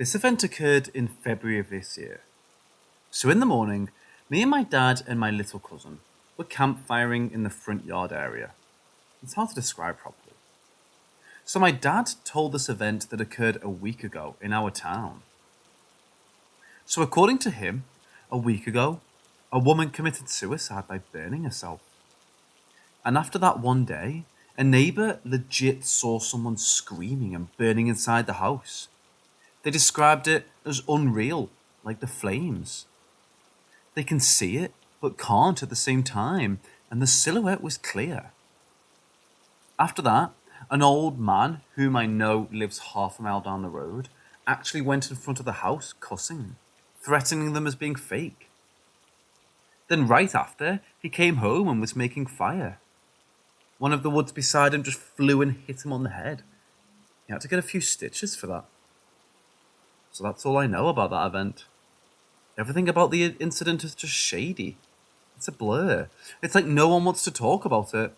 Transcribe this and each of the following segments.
This event occurred in February of this year. So in the morning, me and my dad and my little cousin were campfiring in the front yard area. It's hard to describe properly. So my dad told this event that occurred a week ago in our town. So according to him, a week ago, a woman committed suicide by burning herself. And after that one day, a neighbour legit saw someone screaming and burning inside the house. They described it as unreal, like the flames. They can see it, but can't at the same time, and the silhouette was clear. After that, an old man, whom I know lives half a mile down the road, actually went in front of the house cussing, threatening them as being fake. Then right after, he came home and was making fire. One of the woods beside him just flew and hit him on the head. He had to get a few stitches for that. So that's all I know about that event. Everything about the incident is just shady. It's a blur. It's like no one wants to talk about it.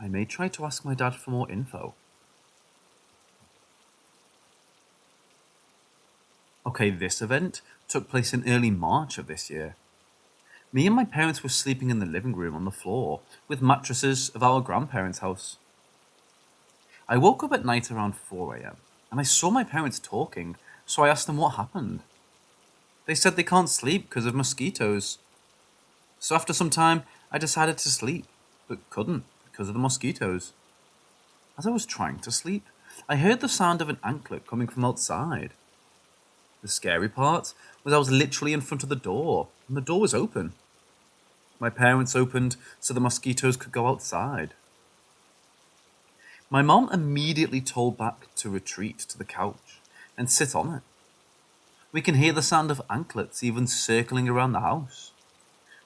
I may try to ask my dad for more info. Okay, this event took place in early March of this year. Me and my parents were sleeping in the living room on the floor with mattresses of our grandparents' house. I woke up at night around 4 a.m. and I saw my parents talking, so I asked them what happened. They said they can't sleep because of mosquitoes. So after some time, I decided to sleep, but couldn't because of the mosquitoes. As I was trying to sleep, I heard the sound of an anklet coming from outside. The scary part was I was literally in front of the door, and the door was open. My parents opened so the mosquitoes could go outside. My mom immediately told back to retreat to the couch and sit on it. We can hear the sound of anklets even circling around the house.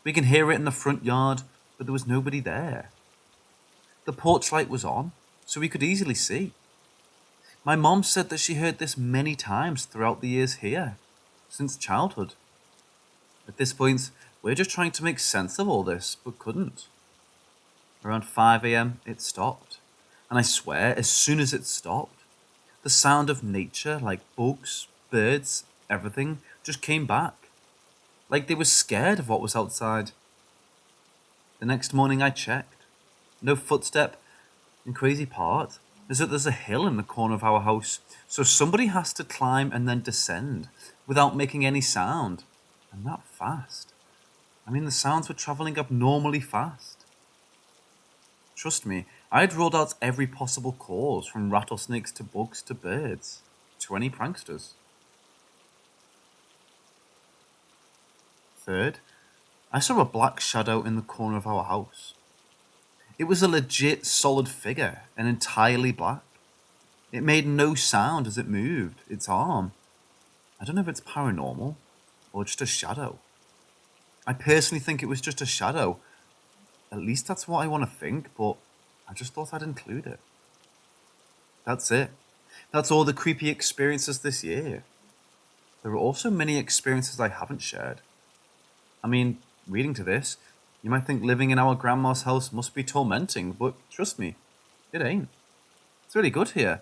We can hear it in the front yard, but there was nobody there. The porch light was on, so we could easily see. My mom said that she heard this many times throughout the years here, since childhood. At this point, we're just trying to make sense of all this, but couldn't. Around 5 a.m, it stopped. And I swear, as soon as it stopped, the sound of nature, like bugs, birds, everything, just came back. Like they were scared of what was outside. The next morning I checked. No footstep. And crazy part is that there's a hill in the corner of our house, so somebody has to climb and then descend without making any sound. And that fast. I mean, the sounds were travelling abnormally fast. Trust me, I had rolled out every possible cause, from rattlesnakes to bugs to birds, to any pranksters. Third, I saw a black shadow in the corner of our house. It was a legit solid figure and entirely black. It made no sound as it moved its arm. I don't know if it's paranormal or just a shadow. I personally think it was just a shadow. At least that's what I want to think, but I just thought I'd include it. That's it. That's all the creepy experiences this year. There are also many experiences I haven't shared. I mean, reading to this, you might think living in our grandma's house must be tormenting, but trust me, it ain't. It's really good here.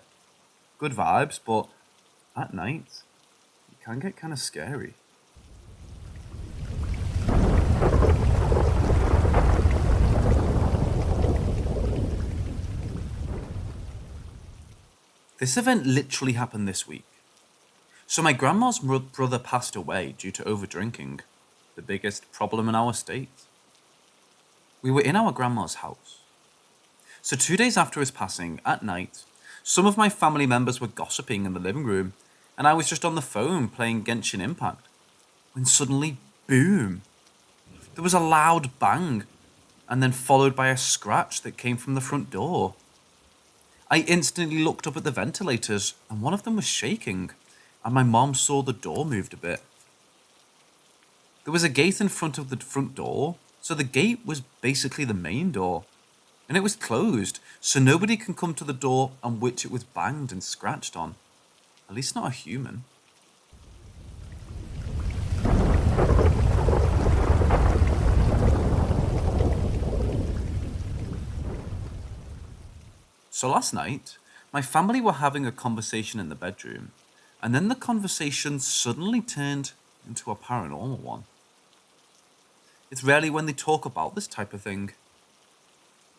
Good vibes, but at night, it can get kind of scary. This event literally happened this week. So my grandma's brother passed away due to overdrinking, the biggest problem in our state. We were in our grandma's house. So 2 days after his passing, at night, some of my family members were gossiping in the living room, and I was just on the phone playing Genshin Impact, when suddenly, boom! There was a loud bang, and then followed by a scratch that came from the front door. I instantly looked up at the ventilators, and one of them was shaking, and my mom saw the door moved a bit. There was a gate in front of the front door, so the gate was basically the main door. And it was closed, so nobody can come to the door on which it was banged and scratched on. At least not a human. So last night, my family were having a conversation in the bedroom, And then the conversation suddenly turned into a paranormal one. It's rarely when they talk about this type of thing.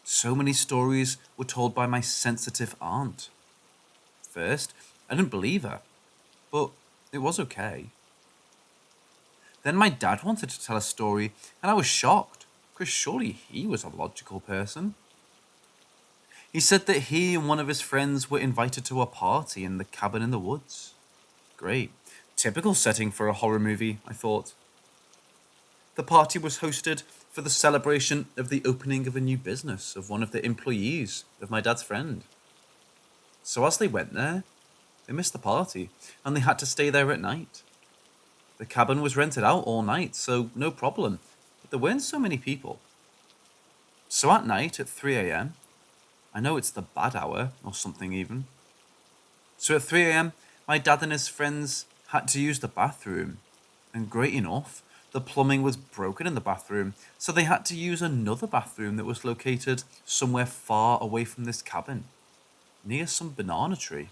So many stories were told by my sensitive aunt. First, I didn't believe her, but it was okay. Then my dad wanted to tell a story, and I was shocked, because surely he was a logical person. He said that he and one of his friends were invited to a party in the cabin in the woods. Great. Typical setting for a horror movie, I thought. The party was hosted for the celebration of the opening of a new business of one of the employees of my dad's friend. So as they went there, they missed the party, and they had to stay there at night. The cabin was rented out all night, so no problem, but there weren't so many people. So at night, at 3 a.m., I know it's the bad hour, or something even. So at 3 a.m., my dad and his friends had to use the bathroom, and great enough, the plumbing was broken in the bathroom, so they had to use another bathroom that was located somewhere far away from this cabin, near some banana tree.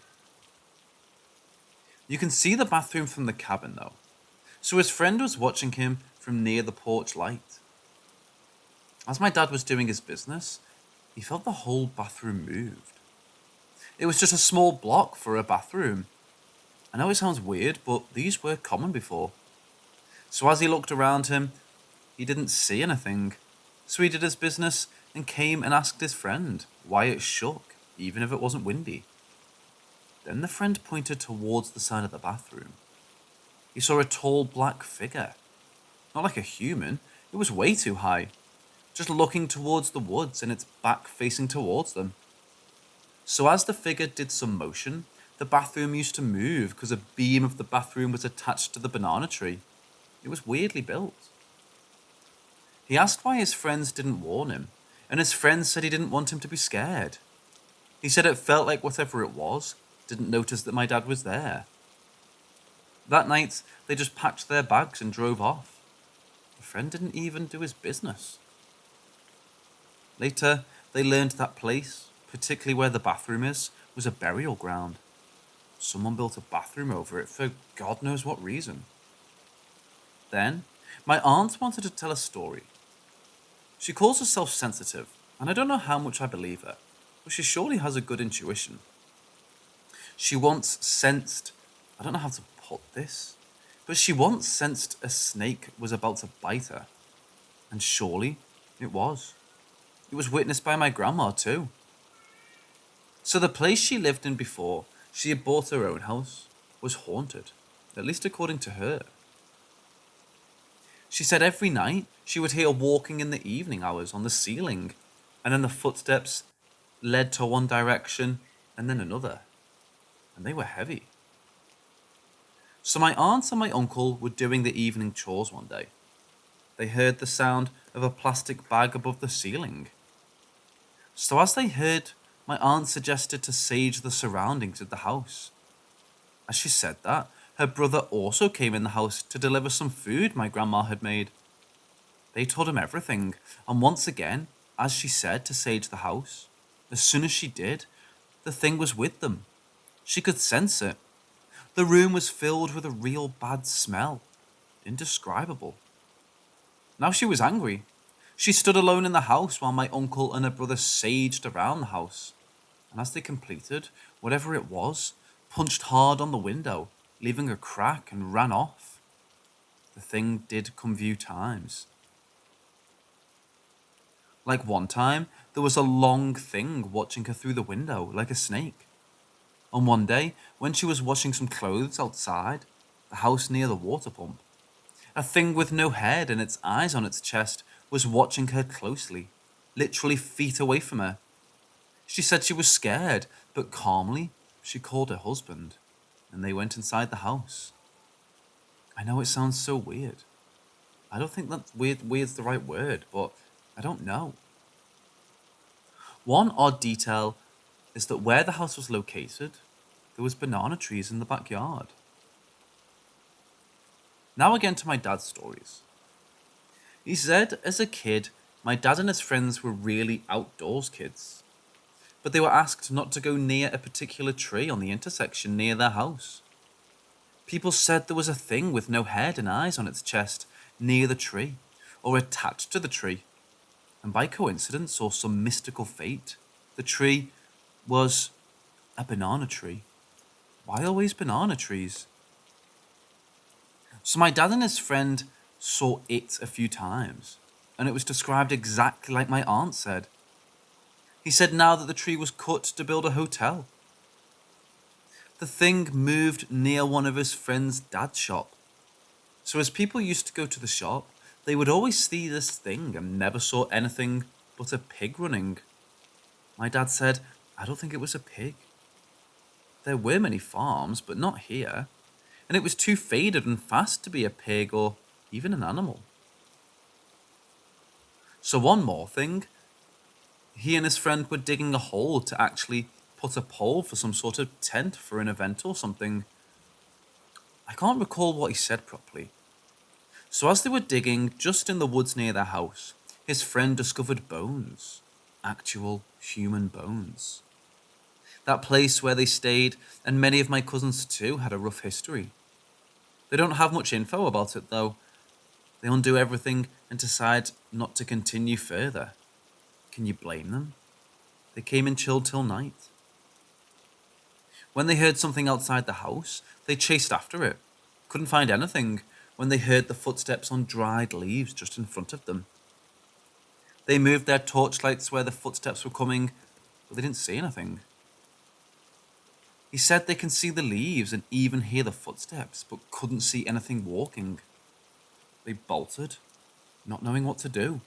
You can see the bathroom from the cabin though, so his friend was watching him from near the porch light. As my dad was doing his business, he felt the whole bathroom moved. It was just a small block for a bathroom. I know it sounds weird, but these were common before. So as he looked around him, he didn't see anything. So he did his business and came and asked his friend why it shook, even if it wasn't windy. Then the friend pointed towards the side of the bathroom. He saw a tall black figure. Not like a human, it was way too high. Just looking towards the woods and its back facing towards them. So as the figure did some motion, the bathroom used to move because a beam of the bathroom was attached to the banana tree. It was weirdly built. He asked why his friends didn't warn him, and his friends said he didn't want him to be scared. He said it felt like whatever it was didn't notice that my dad was there. That night, they just packed their bags and drove off. The friend didn't even do his business. Later, they learned that place, particularly where the bathroom is, was a burial ground. Someone built a bathroom over it for God knows what reason. Then, my aunt wanted to tell a story. She calls herself sensitive, and I don't know how much I believe her, but she surely has a good intuition. She once sensed, I don't know how to put this, but she once sensed a snake was about to bite her. And surely, it was. It was witnessed by my grandma too. So the place she lived in before she had bought her own house was haunted, at least according to her. She said every night she would hear walking in the evening hours on the ceiling, and then the footsteps led to one direction and then another, and they were heavy. So my aunt and my uncle were doing the evening chores one day. They heard the sound of a plastic bag above the ceiling. So as they heard, my aunt suggested to sage the surroundings of the house. As she said that, her brother also came in the house to deliver some food my grandma had made. They told him everything, and once again, as she said to sage the house, as soon as she did, the thing was with them. She could sense it. The room was filled with a real bad smell, indescribable. Now she was angry. She stood alone in the house while my uncle and her brother saged around the house, and as they completed, whatever it was, punched hard on the window, leaving a crack, and ran off. The thing did come few times. Like one time, there was a long thing watching her through the window, like a snake. On one day, when she was washing some clothes outside, the house near the water pump, a thing with no head and its eyes on its chest was watching her closely, literally feet away from her. She said she was scared, but calmly, she called her husband, and they went inside the house. I know it sounds so weird. I don't think that weird's the right word, but I don't know. One odd detail is that where the house was located, there was banana trees in the backyard. Now again to my dad's stories. He said as a kid, my dad and his friends were really outdoors kids, but they were asked not to go near a particular tree on the intersection near their house. People said there was a thing with no head and eyes on its chest near the tree, or attached to the tree, and by coincidence or some mystical fate, the tree was a banana tree. Why always banana trees? So my dad and his friend saw it a few times, and it was described exactly like my aunt said. He said now that the tree was cut to build a hotel. The thing moved near one of his friend's dad's shop. So as people used to go to the shop, they would always see this thing and never saw anything but a pig running. My dad said, I don't think it was a pig. There were many farms, but not here, and it was too faded and fast to be a pig or even an animal. So one more thing, he and his friend were digging a hole to actually put a pole for some sort of tent for an event or something. I can't recall what he said properly. So as they were digging just in the woods near their house, his friend discovered bones. Actual human bones. That place where they stayed, and many of my cousins too, had a rough history. They don't have much info about it though. They undo everything and decide not to continue further. Can you blame them? They came and chilled till night. When they heard something outside the house, they chased after it. Couldn't find anything when they heard the footsteps on dried leaves just in front of them. They moved their torchlights where the footsteps were coming, but they didn't see anything. He said they can see the leaves and even hear the footsteps, but couldn't see anything walking. They bolted, not knowing what to do.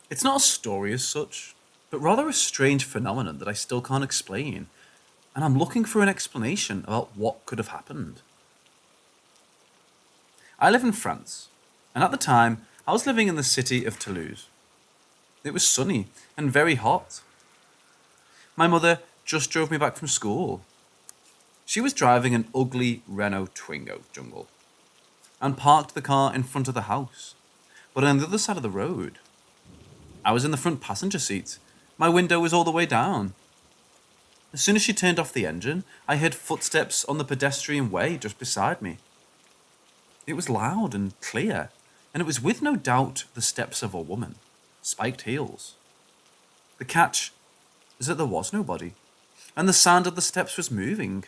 It's not a story as such, but rather a strange phenomenon that I still can't explain, and I'm looking for an explanation about what could have happened. I live in France, and at the time, I was living in the city of Toulouse. It was sunny and very hot. My mother just drove me back from school. She was driving an ugly Renault Twingo jungle and parked the car in front of the house, but on the other side of the road. I was in the front passenger seat. My window was all the way down. As soon as she turned off the engine, I heard footsteps on the pedestrian way just beside me. It was loud and clear, and it was with no doubt the steps of a woman, spiked heels. The catch is that there was nobody, and the sound of the steps was moving.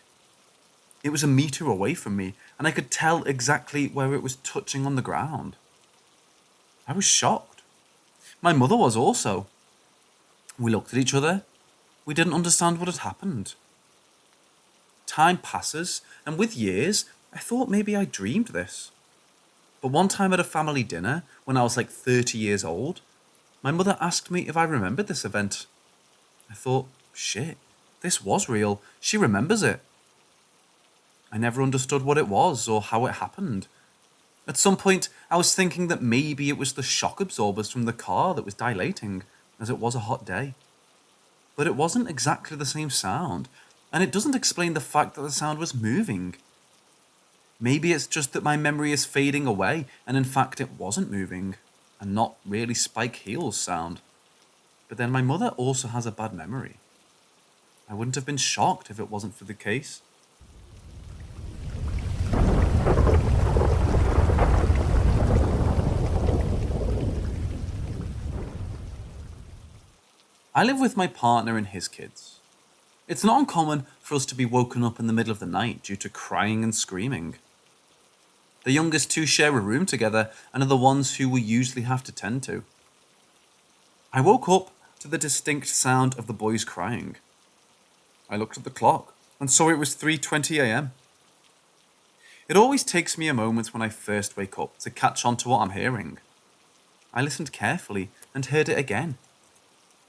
It was a meter away from me, and I could tell exactly where it was touching on the ground. I was shocked. My mother was also. We looked at each other. We didn't understand what had happened. Time passes, and with years, I thought maybe I dreamed this. But one time at a family dinner, when I was like 30 years old, my mother asked me if I remembered this event. I thought, shit, this was real. She remembers it. I never understood what it was or how it happened. At some point, I was thinking that maybe it was the shock absorbers from the car that was dilating, as it was a hot day. But it wasn't exactly the same sound, and it doesn't explain the fact that the sound was moving. Maybe it's just that my memory is fading away, and in fact it wasn't moving, and not really Spike Heel's sound. But then my mother also has a bad memory. I wouldn't have been shocked if it wasn't for the case. I live with my partner and his kids. It's not uncommon for us to be woken up in the middle of the night due to crying and screaming. The youngest two share a room together and are the ones who we usually have to tend to. I woke up to the distinct sound of the boys crying. I looked at the clock and saw it was 3:20 a.m. It always takes me a moment when I first wake up to catch on to what I'm hearing. I listened carefully and heard it again.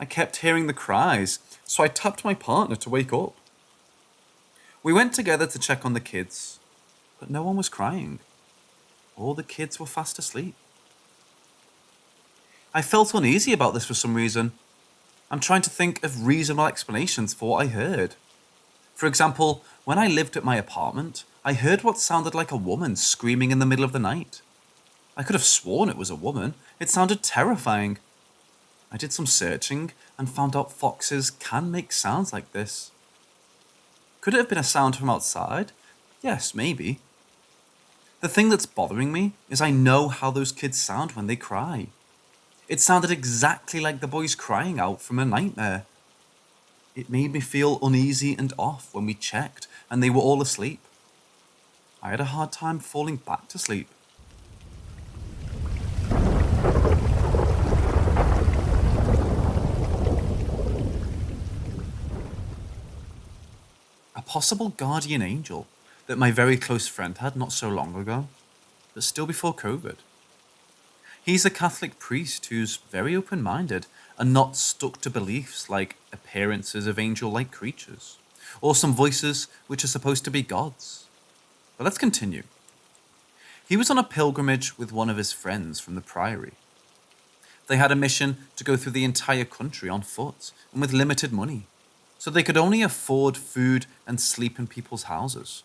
I kept hearing the cries, so I tapped my partner to wake up. We went together to check on the kids, but no one was crying. All the kids were fast asleep. I felt uneasy about this for some reason. I'm trying to think of reasonable explanations for what I heard. For example, when I lived at my apartment, I heard what sounded like a woman screaming in the middle of the night. I could have sworn it was a woman. It sounded terrifying. I did some searching and found out foxes can make sounds like this. Could it have been a sound from outside? Yes, maybe. The thing that's bothering me is I know how those kids sound when they cry. It sounded exactly like the boys crying out from a nightmare. It made me feel uneasy and off when we checked and they were all asleep. I had a hard time falling back to sleep. A possible guardian angel that my very close friend had not so long ago, but still before COVID. He's a Catholic priest who's very open-minded and not stuck to beliefs like appearances of angel-like creatures, or some voices which are supposed to be gods. But let's continue. He was on a pilgrimage with one of his friends from the priory. They had a mission to go through the entire country on foot and with limited money, so they could only afford food and sleep in people's houses.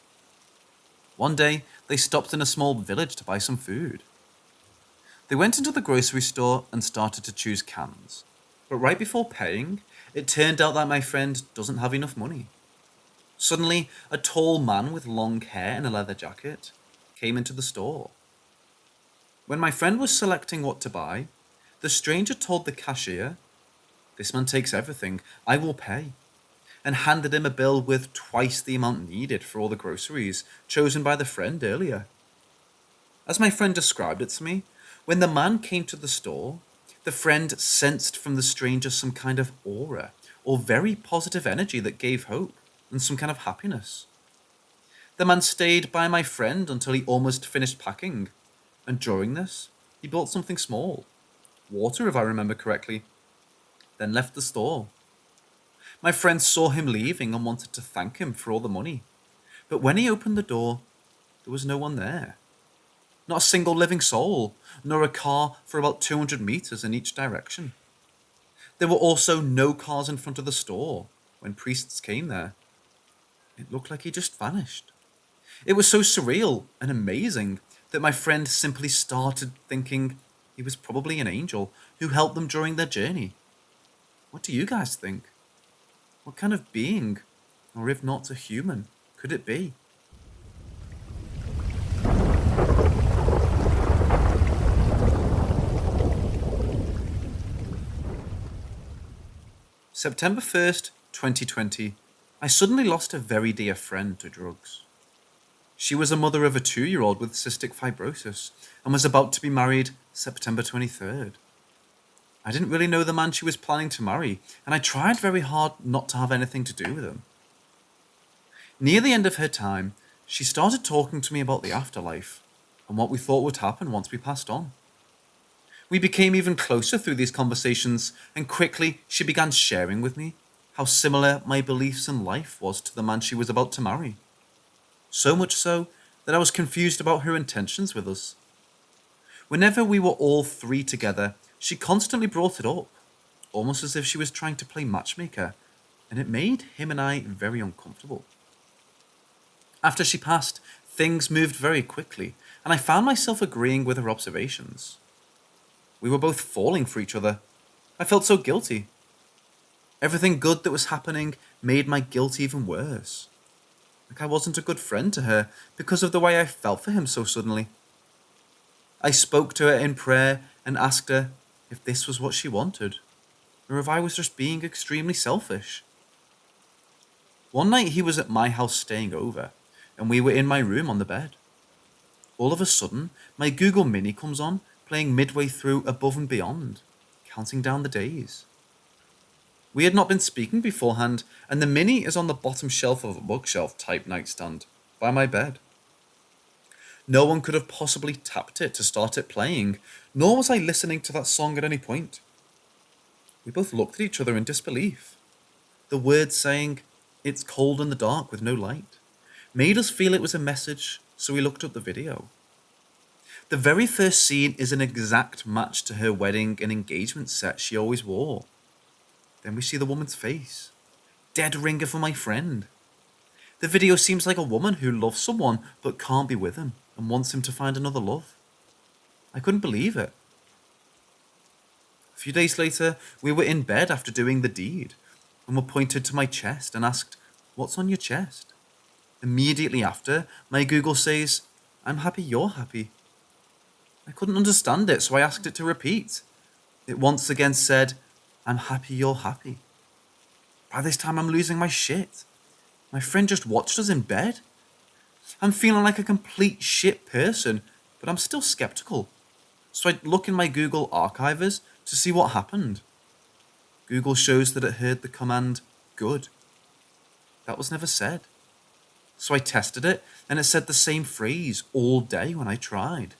One day, they stopped in a small village to buy some food. They went into the grocery store and started to choose cans. But right before paying, it turned out that my friend doesn't have enough money. Suddenly, a tall man with long hair and a leather jacket came into the store. When my friend was selecting what to buy, the stranger told the cashier, "This man takes everything, I will pay," and handed him a bill with twice the amount needed for all the groceries chosen by the friend earlier. As my friend described it to me, when the man came to the store, the friend sensed from the stranger some kind of aura or very positive energy that gave hope and some kind of happiness. The man stayed by my friend until he almost finished packing, and during this, he bought something small, water if I remember correctly, then left the store. My friend saw him leaving and wanted to thank him for all the money, but when he opened the door, there was no one there. Not a single living soul, nor a car for about 200 meters in each direction. There were also no cars in front of the store when priests came there. It looked like he just vanished. It was so surreal and amazing that my friend simply started thinking he was probably an angel who helped them during their journey. What do you guys think? What kind of being, or if not a human, could it be? September 1st, 2020, I suddenly lost a very dear friend to drugs. She was a mother of a 2-year-old with cystic fibrosis and was about to be married September 23rd. I didn't really know the man she was planning to marry, and I tried very hard not to have anything to do with him. Near the end of her time, she started talking to me about the afterlife and what we thought would happen once we passed on. We became even closer through these conversations, and quickly she began sharing with me how similar my beliefs in life was to the man she was about to marry. So much so that I was confused about her intentions with us. Whenever we were all three together, she constantly brought it up, almost as if she was trying to play matchmaker, and it made him and I very uncomfortable. After she passed, things moved very quickly, and I found myself agreeing with her observations. We were both falling for each other. I felt so guilty. Everything good that was happening made my guilt even worse. Like I wasn't a good friend to her because of the way I felt for him so suddenly. I spoke to her in prayer and asked her if this was what she wanted, or if I was just being extremely selfish. One night he was at my house staying over, and we were in my room on the bed. All of a sudden, my Google Mini comes on, playing midway through Above and Beyond, counting down the days. We had not been speaking beforehand, and the Mini is on the bottom shelf of a bookshelf-type nightstand by my bed. No one could have possibly tapped it to start it playing, nor was I listening to that song at any point. We both looked at each other in disbelief. The words saying, "It's cold in the dark with no light," made us feel it was a message, so we looked up the video. The very first scene is an exact match to her wedding and engagement set she always wore. Then we see the woman's face. Dead ringer for my friend. The video seems like a woman who loves someone but can't be with him and wants him to find another love. I couldn't believe it. A few days later, we were in bed after doing the deed, and were pointed to my chest and asked, "What's on your chest?" Immediately after, my Google says, "I'm happy you're happy." I couldn't understand it, so I asked it to repeat. It once again said, "I'm happy you're happy." By this time, I'm losing my shit. My friend just watched us in bed. I'm feeling like a complete shit person, but I'm still skeptical. So I look in my Google archives to see what happened. Google shows that it heard the command, "good." That was never said. So I tested it, and it said the same phrase all day when I tried.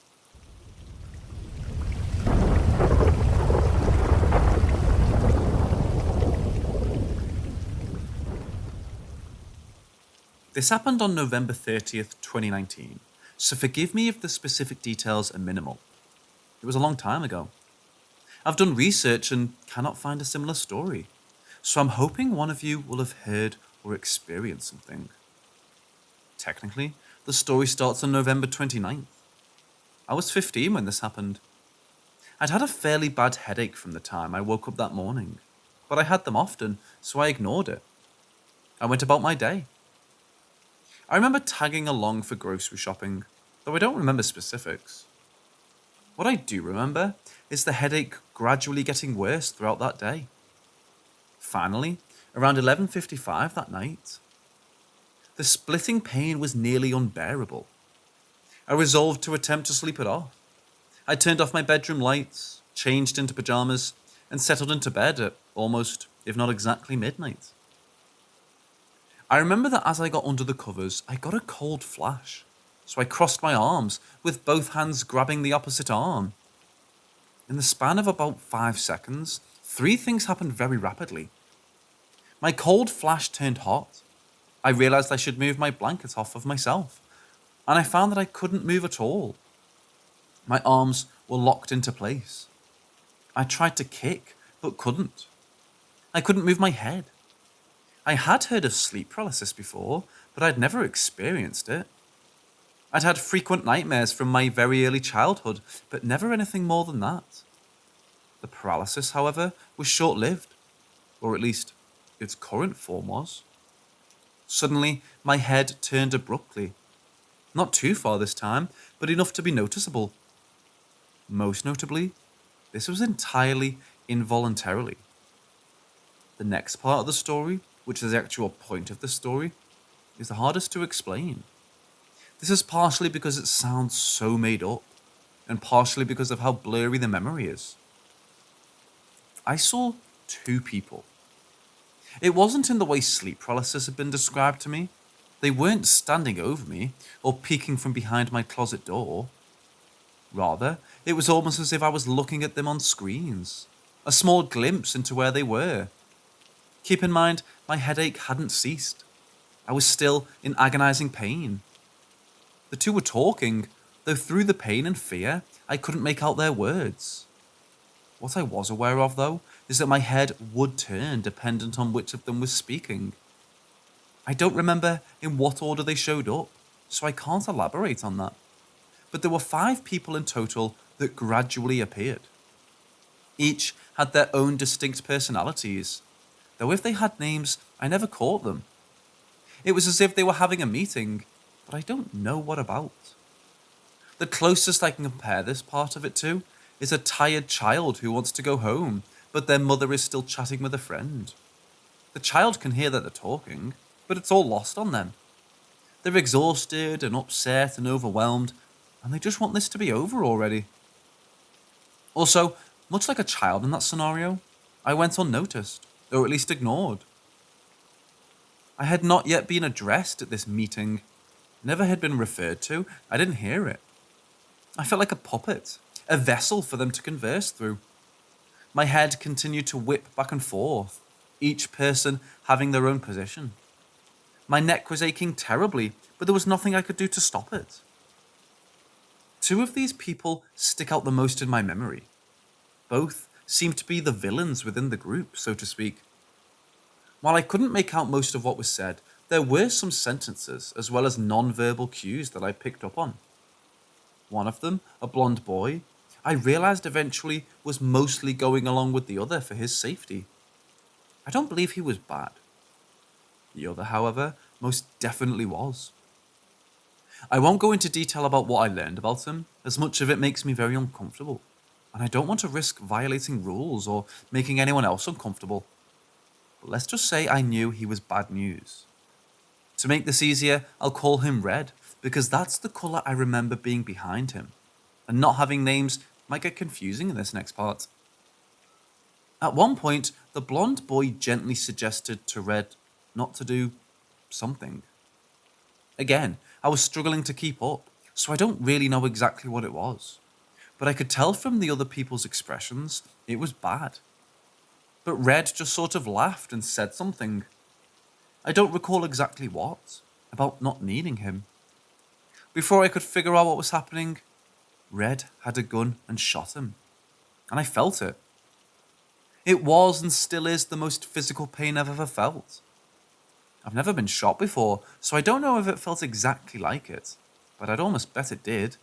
This happened on November 30th, 2019, so forgive me if the specific details are minimal. It was a long time ago. I've done research and cannot find a similar story, so I'm hoping one of you will have heard or experienced something. Technically, the story starts on November 29th. I was 15 when this happened. I'd had a fairly bad headache from the time I woke up that morning, but I had them often, so I ignored it. I went about my day. I remember tagging along for grocery shopping, though I don't remember specifics. What I do remember is the headache gradually getting worse throughout that day. Finally, around 11:55 that night, the splitting pain was nearly unbearable. I resolved to attempt to sleep it off. I turned off my bedroom lights, changed into pajamas, and settled into bed at almost, if not exactly, midnight. I remember that as I got under the covers, I got a cold flash, so I crossed my arms, with both hands grabbing the opposite arm. In the span of about 5 seconds, 3 things happened very rapidly. My cold flash turned hot. I realized I should move my blanket off of myself, and I found that I couldn't move at all. My arms were locked into place. I tried to kick, but couldn't. I couldn't move my head. I had heard of sleep paralysis before, but I'd never experienced it. I'd had frequent nightmares from my very early childhood, but never anything more than that. The paralysis, however, was short-lived, or at least its current form was. Suddenly, my head turned abruptly. Not too far this time, but enough to be noticeable. Most notably, this was entirely involuntarily. The next part of the story, which is the actual point of the story, is the hardest to explain. This is partially because it sounds so made up, and partially because of how blurry the memory is. I saw 2 people. It wasn't in the way sleep paralysis had been described to me. They weren't standing over me or peeking from behind my closet door. Rather, it was almost as if I was looking at them on screens, a small glimpse into where they were. Keep in mind, my headache hadn't ceased. I was still in agonizing pain. The 2 were talking, though through the pain and fear, I couldn't make out their words. What I was aware of, though, is that my head would turn dependent on which of them was speaking. I don't remember in what order they showed up, so I can't elaborate on that. But there were 5 people in total that gradually appeared. Each had their own distinct personalities, though if they had names, I never caught them. It was as if they were having a meeting, but I don't know what about. The closest I can compare this part of it to is a tired child who wants to go home, but their mother is still chatting with a friend. The child can hear that they're talking, but it's all lost on them. They're exhausted and upset and overwhelmed, and they just want this to be over already. Also, much like a child in that scenario, I went unnoticed, or at least ignored. I had not yet been addressed at this meeting, never had been referred to, I didn't hear it. I felt like a puppet, a vessel for them to converse through. My head continued to whip back and forth, each person having their own position. My neck was aching terribly, but there was nothing I could do to stop it. 2 of these people stick out the most in my memory. Both seemed to be the villains within the group, so to speak. While I couldn't make out most of what was said, there were some sentences as well as non-verbal cues that I picked up on. One of them, a blonde boy, I realized eventually was mostly going along with the other for his safety. I don't believe he was bad. The other, however, most definitely was. I won't go into detail about what I learned about him, as much of it makes me very uncomfortable, and I don't want to risk violating rules or making anyone else uncomfortable. But let's just say I knew he was bad news. To make this easier, I'll call him Red, because that's the colour I remember being behind him, and not having names might get confusing in this next part. At one point, the blonde boy gently suggested to Red not to do something. Again, I was struggling to keep up, so I don't really know exactly what it was. But I could tell from the other people's expressions it was bad. But Red just sort of laughed and said something. I don't recall exactly what, about not needing him. Before I could figure out what was happening, Red had a gun and shot him. And I felt it. It was and still is the most physical pain I've ever felt. I've never been shot before, so I don't know if it felt exactly like it, but I'd almost bet it did.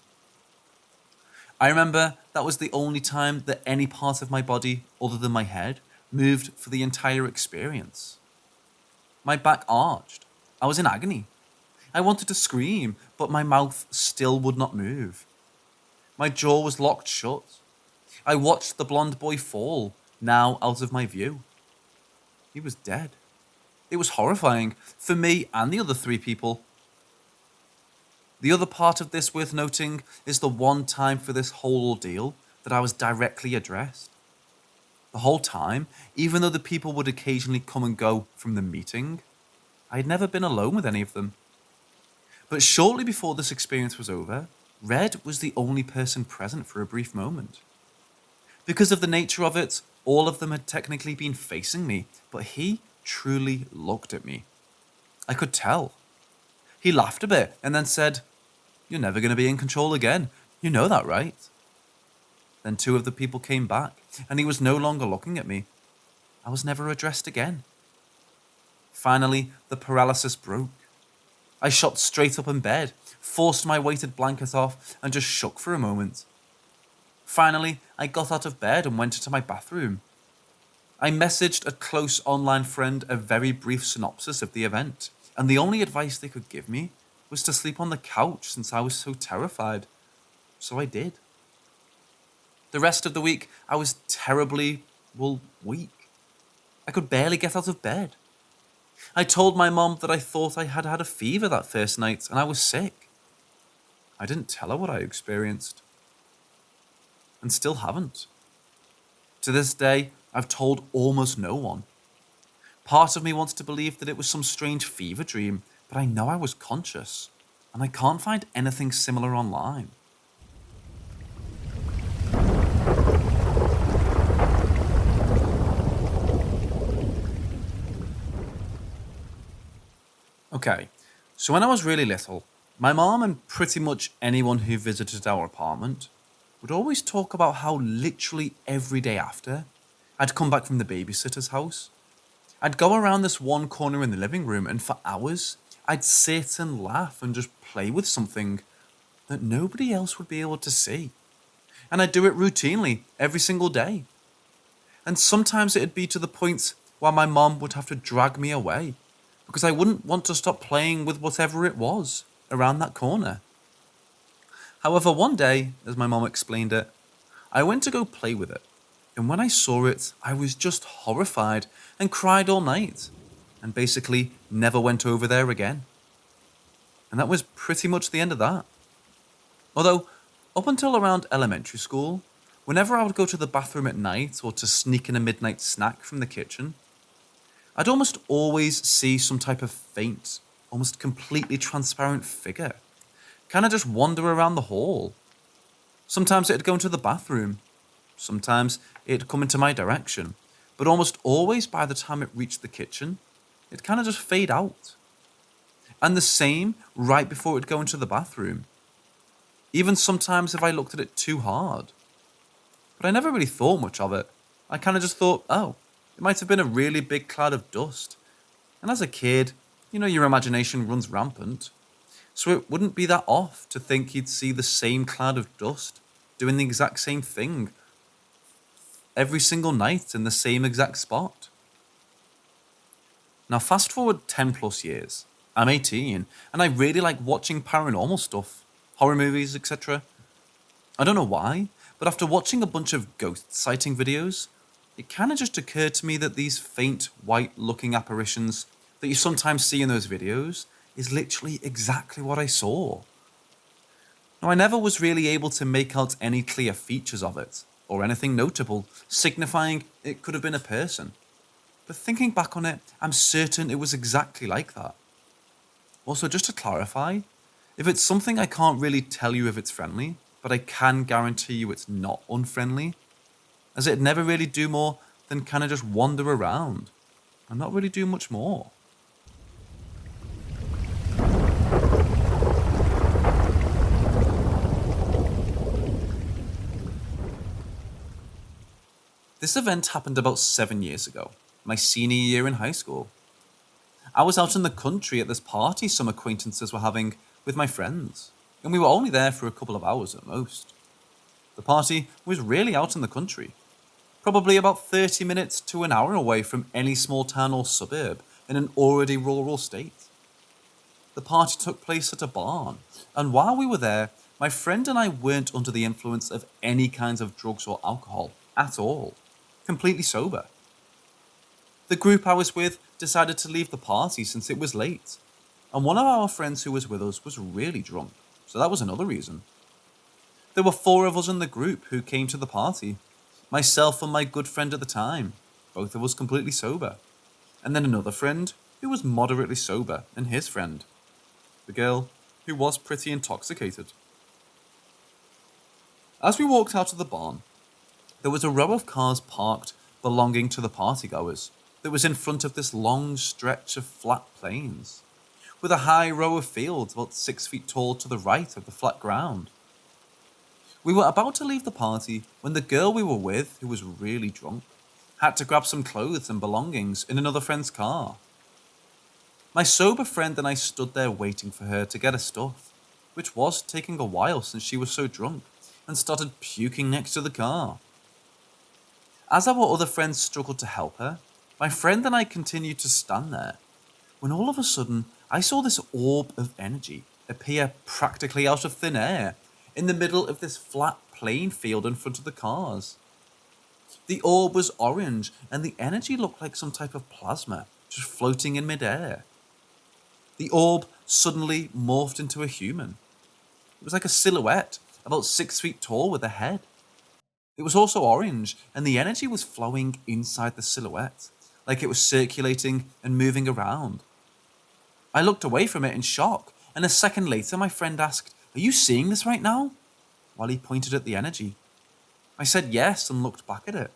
I remember that was the only time that any part of my body, other than my head, moved for the entire experience. My back arched. I was in agony. I wanted to scream, but my mouth still would not move. My jaw was locked shut. I watched the blonde boy fall, now out of my view. He was dead. It was horrifying, for me and the other 3 people. The other part of this worth noting is the one time for this whole ordeal that I was directly addressed. The whole time, even though the people would occasionally come and go from the meeting, I had never been alone with any of them. But shortly before this experience was over, Red was the only person present for a brief moment. Because of the nature of it, all of them had technically been facing me, but he truly looked at me. I could tell. He laughed a bit and then said, "You're never going to be in control again. You know that, right?" Then 2 of the people came back, and he was no longer looking at me. I was never addressed again. Finally, the paralysis broke. I shot straight up in bed, forced my weighted blanket off, and just shook for a moment. Finally, I got out of bed and went into my bathroom. I messaged a close online friend a very brief synopsis of the event, and the only advice they could give me was to sleep on the couch since I was so terrified. So I did. The rest of the week, I was terribly, weak. I could barely get out of bed. I told my mom that I thought I had had a fever that first night and I was sick. I didn't tell her what I experienced. And still haven't. To this day, I've told almost no one. Part of me wants to believe that it was some strange fever dream, but I know I was conscious, and I can't find anything similar online. Okay, so when I was really little, my mom and pretty much anyone who visited our apartment would always talk about how literally every day after, I'd come back from the babysitter's house. I'd go around this one corner in the living room and for hours, I'd sit and laugh and just play with something that nobody else would be able to see. And I'd do it routinely every single day. And sometimes it'd be to the point where my mom would have to drag me away because I wouldn't want to stop playing with whatever it was around that corner. However, one day, as my mom explained it, I went to go play with it. And when I saw it, I was just horrified and cried all night and basically never went over there again. And that was pretty much the end of that. Although, up until around elementary school, whenever I would go to the bathroom at night or to sneak in a midnight snack from the kitchen, I'd almost always see some type of faint, almost completely transparent figure kind of just wander around the hall. Sometimes it'd go into the bathroom. Sometimes it'd come into my direction. But almost always by the time it reached the kitchen, it'd kind of just fade out. And the same right before it'd go into the bathroom. Even sometimes if I looked at it too hard. But I never really thought much of it. I kind of just thought, oh, it might have been a really big cloud of dust. And as a kid, your imagination runs rampant. So it wouldn't be that off to think you'd see the same cloud of dust doing the exact same thing every single night in the same exact spot. Now, fast forward 10 plus years. I'm 18 and I really like watching paranormal stuff, horror movies, etc. I don't know why, but after watching a bunch of ghost sighting videos, it kind of just occurred to me that these faint white looking apparitions that you sometimes see in those videos is literally exactly what I saw. Now, I never was really able to make out any clear features of it, or anything notable, signifying it could have been a person. But thinking back on it, I'm certain it was exactly like that. Also, just to clarify, if it's something I can't really tell you if it's friendly, but I can guarantee you it's not unfriendly, as it'd never really do more than kind of just wander around and not really do much more. This event happened about 7 years ago, my senior year in high school. I was out in the country at this party some acquaintances were having with my friends, and we were only there for a couple of hours at most. The party was really out in the country, probably about 30 minutes to an hour away from any small town or suburb in an already rural state. The party took place at a barn, and while we were there, my friend and I weren't under the influence of any kinds of drugs or alcohol at all, completely sober. The group I was with decided to leave the party since it was late, and one of our friends who was with us was really drunk, so that was another reason. There were 4 of us in the group who came to the party, myself and my good friend at the time, both of us completely sober, and then another friend who was moderately sober and his friend, the girl who was pretty intoxicated. As we walked out of the barn, there was a row of cars parked belonging to the partygoers that was in front of this long stretch of flat plains, with a high row of fields about 6 feet tall to the right of the flat ground. We were about to leave the party when the girl we were with, who was really drunk, had to grab some clothes and belongings in another friend's car. My sober friend and I stood there waiting for her to get her stuff, which was taking a while since she was so drunk, and started puking next to the car. As our other friends struggled to help her, my friend and I continued to stand there, when all of a sudden I saw this orb of energy appear practically out of thin air in the middle of this flat plain field in front of the cars. The orb was orange and the energy looked like some type of plasma just floating in midair. The orb suddenly morphed into a human. It was like a silhouette, about 6 feet tall with a head. It was also orange, and the energy was flowing inside the silhouette, like it was circulating and moving around. I looked away from it in shock, and a second later my friend asked, "Are you seeing this right now?" while he pointed at the energy. I said yes and looked back at it.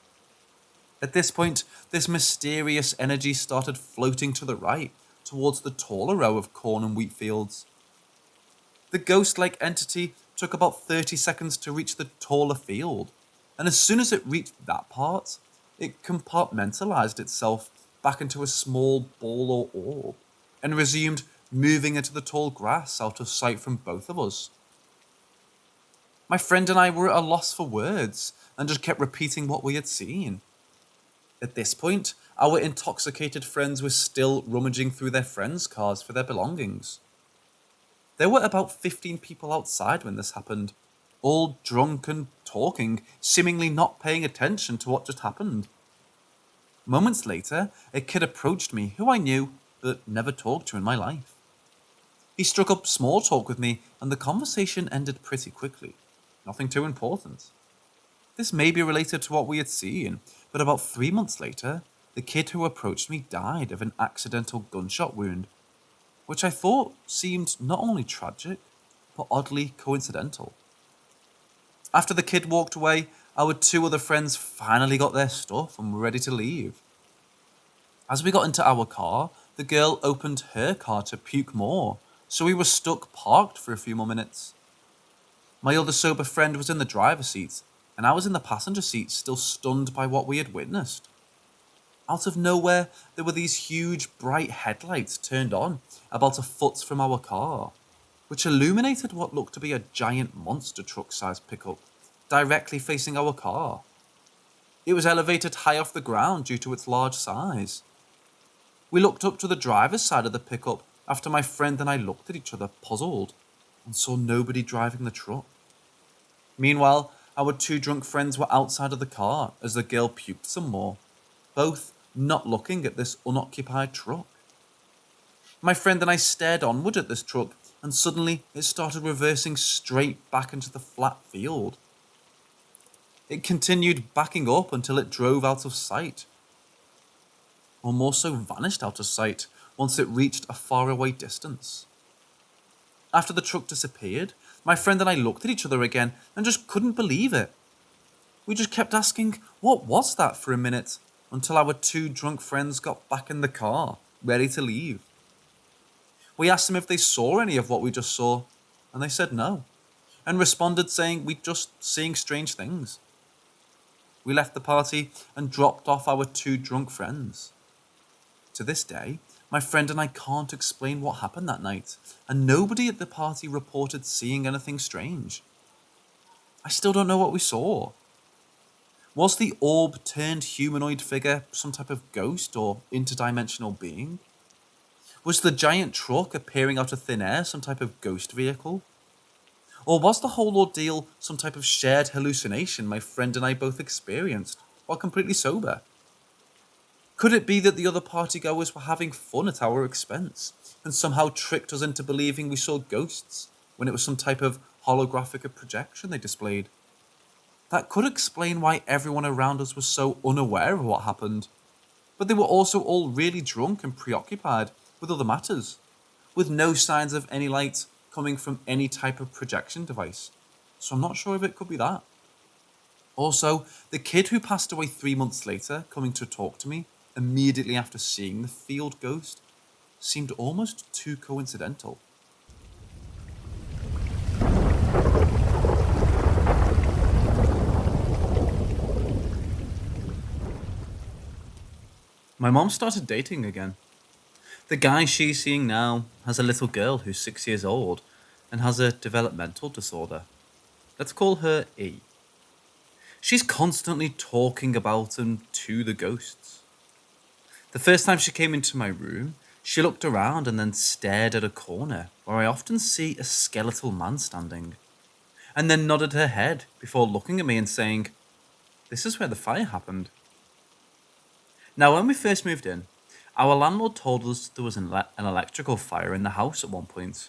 At this point, this mysterious energy started floating to the right, towards the taller row of corn and wheat fields. The ghost-like entity took about 30 seconds to reach the taller field, and as soon as it reached that part, it compartmentalized itself back into a small ball or orb, and resumed moving into the tall grass out of sight from both of us. My friend and I were at a loss for words, and just kept repeating what we had seen. At this point, our intoxicated friends were still rummaging through their friends' cars for their belongings. There were about 15 people outside when this happened, all drunk and talking, seemingly not paying attention to what just happened. Moments later, a kid approached me who I knew but never talked to in my life. He struck up small talk with me and the conversation ended pretty quickly. Nothing too important. This may be related to what we had seen, but about 3 months later, the kid who approached me died of an accidental gunshot wound, which I thought seemed not only tragic, but oddly coincidental. After the kid walked away, our 2 other friends finally got their stuff and were ready to leave. As we got into our car, the girl opened her car to puke more, so we were stuck parked for a few more minutes. My other sober friend was in the driver's seat, and I was in the passenger seat still stunned by what we had witnessed. Out of nowhere, there were these huge bright headlights turned on about a foot from our car, which illuminated what looked to be a giant monster truck-sized pickup directly facing our car. It was elevated high off the ground due to its large size. We looked up to the driver's side of the pickup after my friend and I looked at each other puzzled and saw nobody driving the truck. Meanwhile, our two drunk friends were outside of the car as the girl puked some more, both not looking at this unoccupied truck. My friend and I stared onward at this truck, and suddenly it started reversing straight back into the flat field. It continued backing up until it drove out of sight, or more so vanished out of sight once it reached a faraway distance. After the truck disappeared, my friend and I looked at each other again and just couldn't believe it. We just kept asking, what was that for a minute, until our two drunk friends got back in the car, ready to leave. We asked them if they saw any of what we just saw, and they said no, and responded saying we'd just seeing strange things. We left the party and dropped off our two drunk friends. To this day, my friend and I can't explain what happened that night, and nobody at the party reported seeing anything strange. I still don't know what we saw. Was the orb-turned-humanoid figure some type of ghost or interdimensional being? Was the giant truck appearing out of thin air some type of ghost vehicle? Or was the whole ordeal some type of shared hallucination my friend and I both experienced while completely sober? Could it be that the other partygoers were having fun at our expense and somehow tricked us into believing we saw ghosts when it was some type of holographic projection they displayed? That could explain why everyone around us was so unaware of what happened, but they were also all really drunk and preoccupied with other matters, with no signs of any light coming from any type of projection device, so I'm not sure if it could be that. Also, the kid who passed away 3 months later coming to talk to me immediately after seeing the field ghost seemed almost too coincidental. My mom started dating again. The guy she's seeing now has a little girl who's 6 years old and has a developmental disorder. Let's call her E. She's constantly talking about and to the ghosts. The first time she came into my room, she looked around and then stared at a corner where I often see a skeletal man standing, and then nodded her head before looking at me and saying, "This is where the fire happened." Now, when we first moved in, our landlord told us there was an electrical fire in the house at one point,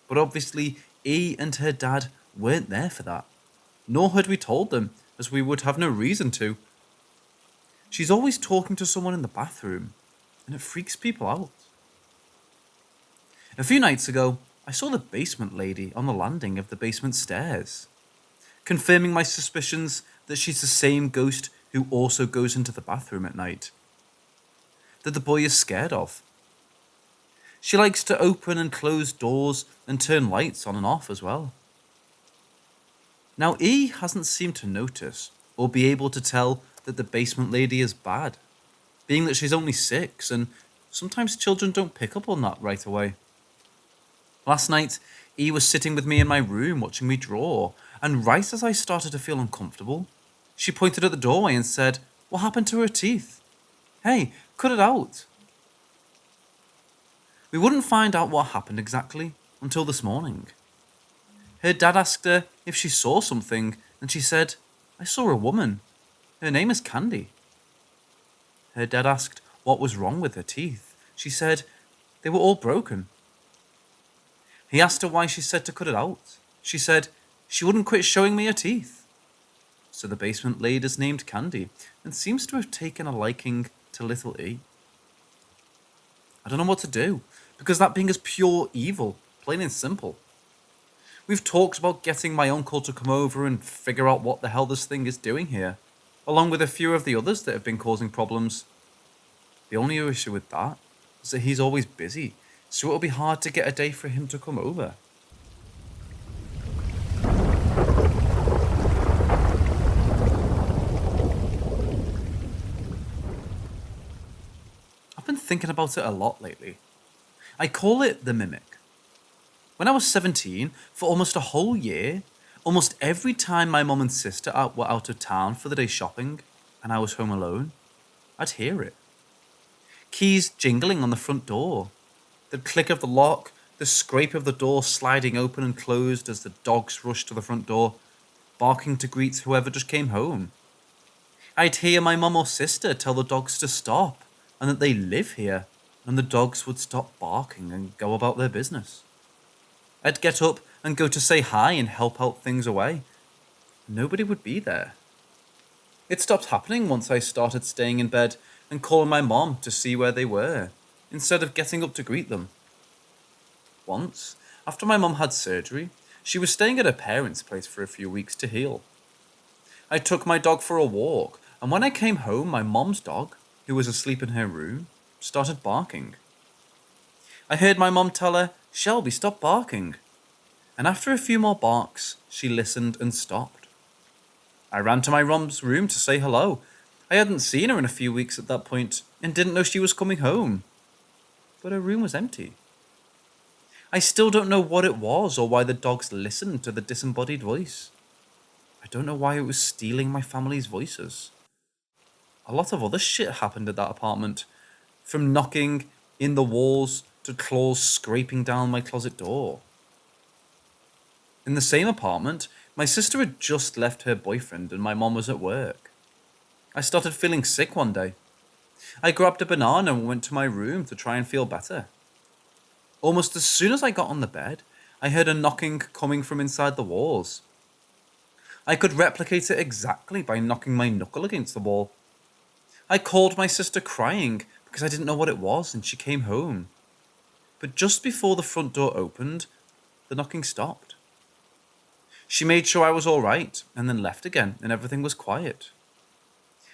but obviously E and her dad weren't there for that, nor had we told them, as we would have no reason to. She's always talking to someone in the bathroom, and it freaks people out. A few nights ago, I saw the basement lady on the landing of the basement stairs, confirming my suspicions that she's the same ghost who also goes into the bathroom at night, that the boy is scared of. She likes to open and close doors and turn lights on and off as well. Now, E hasn't seemed to notice or be able to tell that the basement lady is bad, being that she's only 6 and sometimes children don't pick up on that right away. Last night, E was sitting with me in my room watching me draw, and right as I started to feel uncomfortable, she pointed at the doorway and said, "What happened to her teeth? Hey, cut it out." We wouldn't find out what happened exactly until this morning. Her dad asked her if she saw something, and she said, "I saw a woman. Her name is Candy." Her dad asked what was wrong with her teeth. She said they were all broken. He asked her why she said to cut it out. She said she wouldn't quit showing me her teeth. So the basement lady is named Candy and seems to have taken a liking to little E. I don't know what to do, because that being is pure evil, plain and simple. We've talked about getting my uncle to come over and figure out what the hell this thing is doing here, along with a few of the others that have been causing problems. The only issue with that is that he's always busy, so it'll be hard to get a day for him to come over. I've been thinking about it a lot lately. I call it the mimic. When I was 17, for almost a whole year, Almost every time my mum and sister were out of town for the day shopping and I was home alone, I'd hear it. Keys jingling on the front door, the click of the lock, the scrape of the door sliding open and closed as the dogs rushed to the front door, barking to greet whoever just came home. I'd hear my mum or sister tell the dogs to stop and that they live here, and the dogs would stop barking and go about their business. I'd get up and go to say hi and help out things away. Nobody would be there. It stopped happening once I started staying in bed and calling my mom to see where they were, instead of getting up to greet them. Once, after my mum had surgery, she was staying at her parents' place for a few weeks to heal. I took my dog for a walk, and when I came home, my mom's dog, who was asleep in her room, started barking. I heard my mom tell her, "Shelby, stop barking." And after a few more barks, she listened and stopped. I ran to my mom's room to say hello. I hadn't seen her in a few weeks at that point and didn't know she was coming home. But her room was empty. I still don't know what it was or why the dogs listened to the disembodied voice. I don't know why it was stealing my family's voices. A lot of other shit happened at that apartment, from knocking in the walls to claws scraping down my closet door. In the same apartment, my sister had just left her boyfriend and my mom was at work. I started feeling sick one day. I grabbed a banana and went to my room to try and feel better. Almost as soon as I got on the bed, I heard a knocking coming from inside the walls. I could replicate it exactly by knocking my knuckle against the wall. I called my sister crying because I didn't know what it was and she came home. But just before the front door opened, the knocking stopped. She made sure I was all right and then left again and everything was quiet.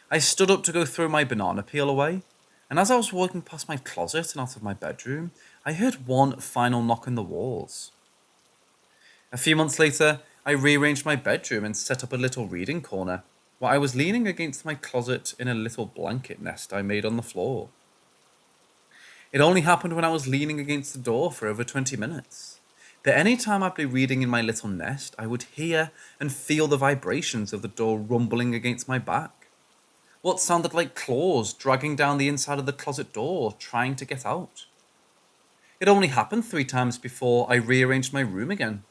I stood up to go throw my banana peel away, and as I was walking past my closet and out of my bedroom, I heard one final knock on the walls. A few months later, I rearranged my bedroom and set up a little reading corner, while I was leaning against my closet in a little blanket nest I made on the floor. It only happened when I was leaning against the door for over 20 minutes. But any time I'd be reading in my little nest, I would hear and feel the vibrations of the door rumbling against my back. What sounded like claws dragging down the inside of the closet door, trying to get out. It only happened 3 times before I rearranged my room again.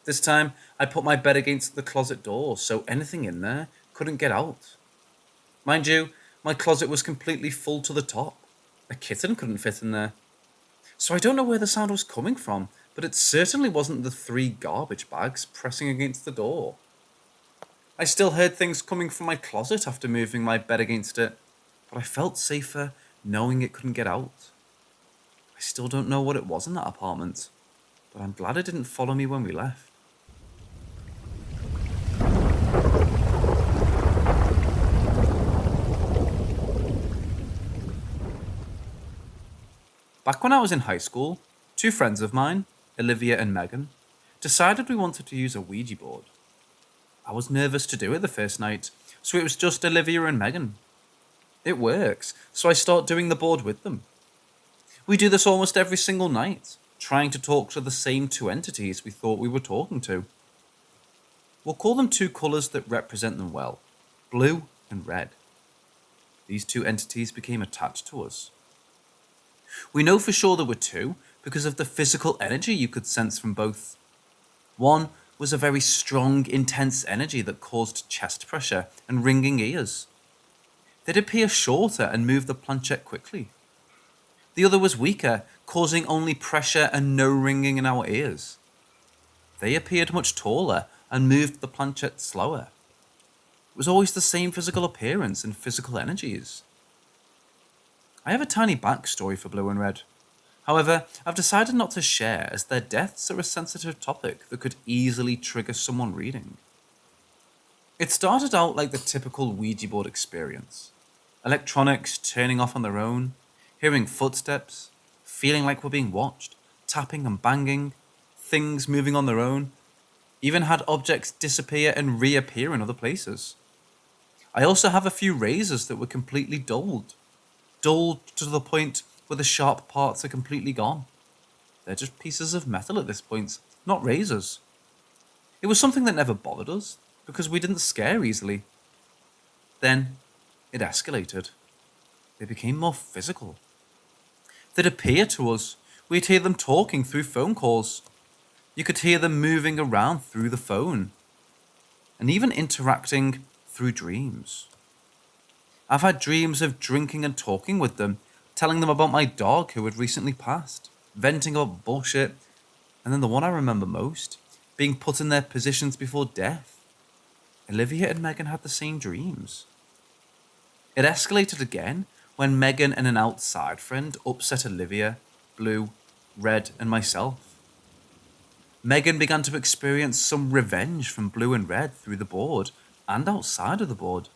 This time, I put my bed against the closet door so anything in there couldn't get out. Mind you, my closet was completely full to the top. A kitten couldn't fit in there. So I don't know where the sound was coming from, but it certainly wasn't the 3 garbage bags pressing against the door. I still heard things coming from my closet after moving my bed against it, but I felt safer knowing it couldn't get out. I still don't know what it was in that apartment, but I'm glad it didn't follow me when we left. Back when I was in high school, 2 friends of mine, Olivia and Megan, decided we wanted to use a Ouija board. I was nervous to do it the first night, so it was just Olivia and Megan. It works, so I start doing the board with them. We do this almost every single night, trying to talk to the same 2 entities we thought we were talking to. We'll call them 2 colours that represent them well, blue and red. These 2 entities became attached to us. We know for sure there were 2 because of the physical energy you could sense from both. One was a very strong, intense energy that caused chest pressure and ringing ears. They'd appear shorter and move the planchette quickly. The other was weaker, causing only pressure and no ringing in our ears. They appeared much taller and moved the planchette slower. It was always the same physical appearance and physical energies. I have a tiny backstory for blue and red. However, I've decided not to share as their deaths are a sensitive topic that could easily trigger someone reading. It started out like the typical Ouija board experience. Electronics turning off on their own, hearing footsteps, feeling like we're being watched, tapping and banging, things moving on their own, even had objects disappear and reappear in other places. I also have a few razors that were completely dulled to the point where the sharp parts are completely gone. They're just pieces of metal at this point, not razors. It was something that never bothered us, because we didn't scare easily. Then, it escalated. They became more physical. They'd appear to us. We'd hear them talking through phone calls. You could hear them moving around through the phone, and even interacting through dreams. I've had dreams of drinking and talking with them, telling them about my dog who had recently passed, venting about bullshit, and then the one I remember most, being put in their positions before death. Olivia and Megan had the same dreams. It escalated again when Megan and an outside friend upset Olivia, Blue, Red, and myself. Megan began to experience some revenge from Blue and Red through the board and outside of the board.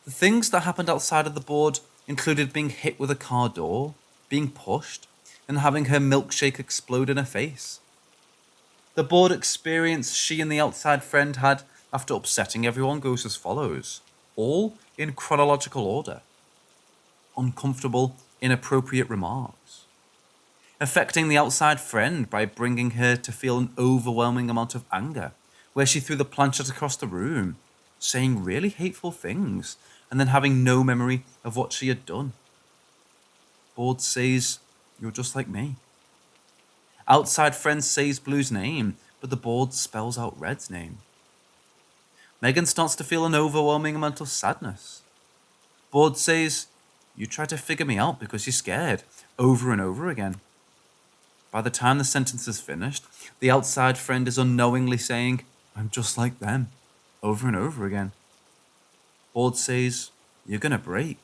The things that happened outside of the board included being hit with a car door, being pushed, and having her milkshake explode in her face. The board experience she and the outside friend had after upsetting everyone goes as follows, all in chronological order. Uncomfortable, inappropriate remarks. Affecting the outside friend by bringing her to feel an overwhelming amount of anger, where she threw the planchette across the room, saying really hateful things, and then having no memory of what she had done. Board says, "You're just like me." Outside friend says Blue's name, but the board spells out Red's name. Megan starts to feel an overwhelming amount of sadness. Board says, "You try to figure me out because you're scared," over and over again. By the time the sentence is finished, the outside friend is unknowingly saying, "I'm just like them," over and over again. Board says, "You're gonna break."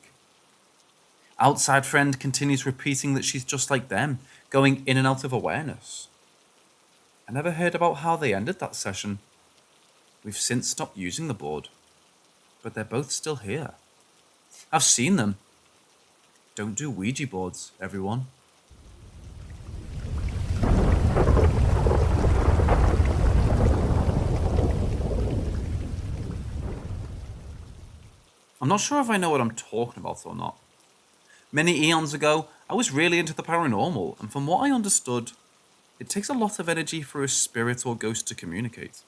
Outside friend continues repeating that she's just like them, going in and out of awareness. I never heard about how they ended that session. We've since stopped using the board, but they're both still here. I've seen them. Don't do Ouija boards, everyone. I'm not sure if I know what I'm talking about or not. Many eons ago, I was really into the paranormal, and from what I understood, it takes a lot of energy for a spirit or ghost to communicate.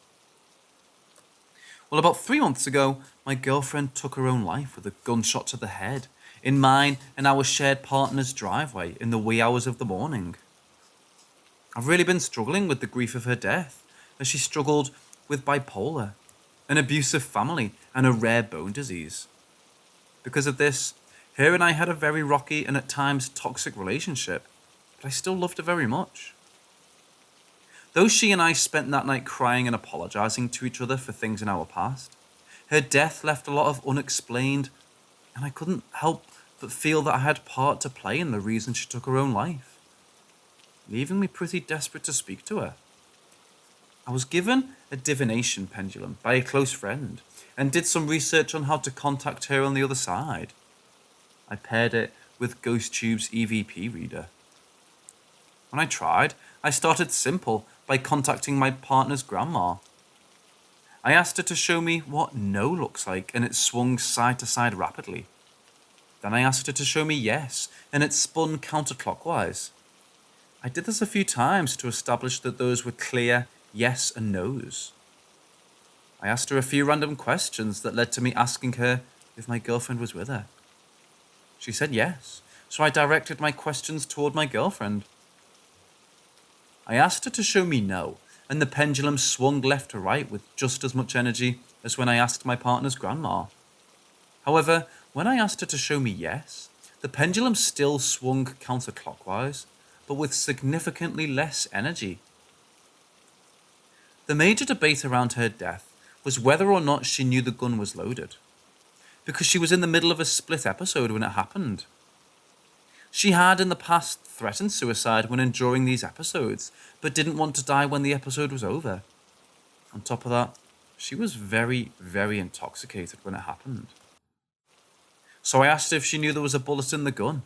Well, about 3 months ago, my girlfriend took her own life with a gunshot to the head in mine and our shared partner's driveway in the wee hours of the morning. I've really been struggling with the grief of her death, as she struggled with bipolar, an abusive family, and a rare bone disease. Because of this, her and I had a very rocky and at times toxic relationship, but I still loved her very much. Though she and I spent that night crying and apologizing to each other for things in our past, her death left a lot of unexplained, and I couldn't help but feel that I had part to play in the reason she took her own life, leaving me pretty desperate to speak to her. I was given a divination pendulum by a close friend and did some research on how to contact her on the other side. I paired it with GhostTube's EVP reader. When I tried, I started simple by contacting my partner's grandma. I asked her to show me what no looks like, and it swung side to side rapidly. Then I asked her to show me yes, and it spun counterclockwise. I did this a few times to establish that those were clear yes and no's. I asked her a few random questions that led to me asking her if my girlfriend was with her. She said yes, so I directed my questions toward my girlfriend. I asked her to show me no, and the pendulum swung left to right with just as much energy as when I asked my partner's grandma. However, when I asked her to show me yes, the pendulum still swung counterclockwise, but with significantly less energy. The major debate around her death was whether or not she knew the gun was loaded, because she was in the middle of a split episode when it happened. She had in the past threatened suicide when enduring these episodes, but didn't want to die when the episode was over. On top of that, she was very, very intoxicated when it happened. So I asked her if she knew there was a bullet in the gun.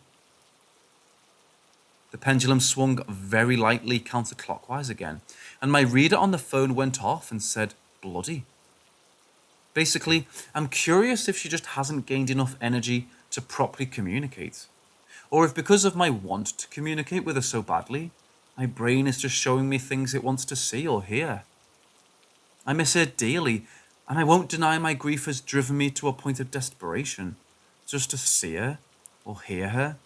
The pendulum swung very lightly counterclockwise again, and my reader on the phone went off and said, "Bloody." Basically, I'm curious if she just hasn't gained enough energy to properly communicate, or if because of my want to communicate with her so badly, My brain is just showing me things it wants to see or hear. I miss her dearly, and I won't deny my grief has driven me to a point of desperation, just to see her, or hear her,